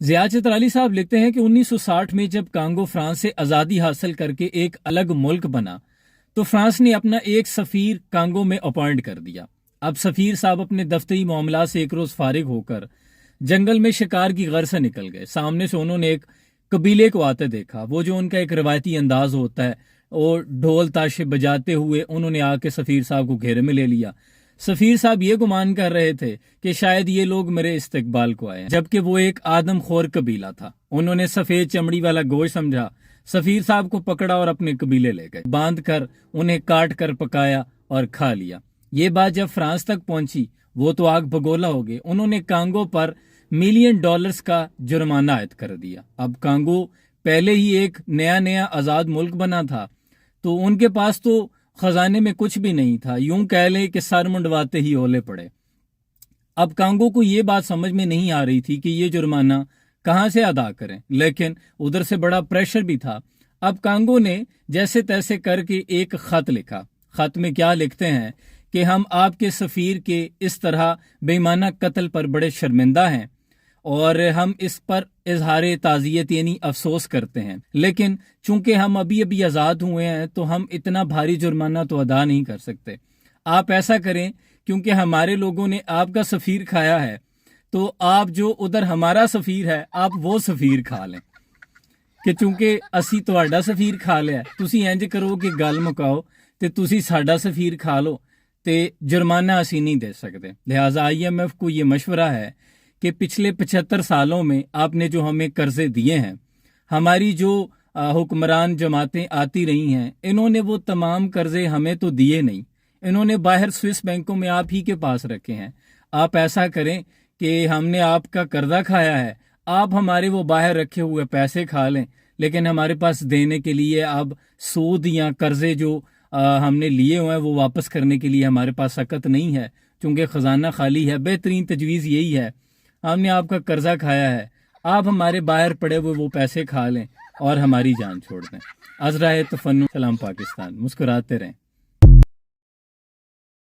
ضیاء چترالی صاحب لکھتے ہیں کہ 1960 میں جب کانگو فرانس سے آزادی حاصل کر کے ایک الگ ملک بنا تو فرانس نے اپنا ایک سفیر کانگو میں اپوائنٹ کر دیا۔ اب سفیر صاحب اپنے دفتری معاملات سے ایک روز فارغ ہو کر جنگل میں شکار کی غرض سے نکل گئے۔ سامنے سے انہوں نے ایک قبیلے کو آتے دیکھا، وہ جو ان کا ایک روایتی انداز ہوتا ہے، اور ڈھول تاشے بجاتے ہوئے انہوں نے آ کے سفیر صاحب کو گھیرے میں لے لیا۔ سفیر صاحب یہ گمان کر رہے تھے کہ شاید یہ لوگ میرے استقبال کو آئے ہیں، جبکہ وہ ایک آدم خور قبیلہ تھا۔ انہوں نے سفید چمڑی والا گوشت سمجھا، سفیر صاحب کو پکڑا اور اپنے قبیلے لے گئے، باندھ کر انہیں کاٹ کر پکایا اور کھا لیا۔ یہ بات جب فرانس تک پہنچی وہ تو آگ بگولا ہو گئے۔ انہوں نے کانگو پر $1,000,000 کا جرمانہ عائد کر دیا۔ اب کانگو پہلے ہی ایک نیا آزاد ملک بنا تھا، تو ان کے پاس تو خزانے میں کچھ بھی نہیں تھا، یوں کہہ لیں کہ سر منڈواتے ہی اولے پڑے۔ اب کانگو کو یہ بات سمجھ میں نہیں آ رہی تھی کہ یہ جرمانہ کہاں سے ادا کریں، لیکن ادھر سے بڑا پریشر بھی تھا۔ اب کانگو نے جیسے تیسے کر کے ایک خط لکھا۔ خط میں کیا لکھتے ہیں کہ ہم آپ کے سفیر کے اس طرح بے ایمانہ قتل پر بڑے شرمندہ ہیں اور ہم اس پر اظہار تعزیت یعنی افسوس کرتے ہیں، لیکن چونکہ ہم ابھی آزاد ہوئے ہیں تو ہم اتنا بھاری جرمانہ تو ادا نہیں کر سکتے۔ آپ ایسا کریں، کیونکہ ہمارے لوگوں نے آپ کا سفیر کھایا ہے تو آپ جو ادھر ہمارا سفیر ہے آپ وہ سفیر کھا لیں، کہ چونکہ اسی تہاڈا سفیر کھا لیا، تسی انج کرو کہ گل مکاؤ تے تسی ساڈا سفیر کھا لو تے جرمانہ اسی نہیں دے سکتے۔ لہٰذا IMF کو یہ مشورہ ہے کہ پچھلے 75 سالوں میں آپ نے جو ہمیں قرضے دیے ہیں، ہماری جو حکمران جماعتیں آتی رہی ہیں، انہوں نے وہ تمام قرضے ہمیں تو دیے نہیں، انہوں نے باہر سوئس بینکوں میں آپ ہی کے پاس رکھے ہیں۔ آپ ایسا کریں کہ ہم نے آپ کا قرضہ کھایا ہے، آپ ہمارے وہ باہر رکھے ہوئے پیسے کھا لیں، لیکن ہمارے پاس دینے کے لیے اب سود یا قرضے جو ہم نے لیے ہوئے ہیں وہ واپس کرنے کے لیے ہمارے پاس سکت نہیں ہے، چونکہ خزانہ خالی ہے۔ بہترین تجویز یہی ہے، ہم نے آپ کا قرضہ کھایا ہے، آپ ہمارے باہر پڑے ہوئے وہ پیسے کھا لیں اور ہماری جان چھوڑ دیں۔ عذرائے تفنن، سلام پاکستان، مسکراتے رہیں۔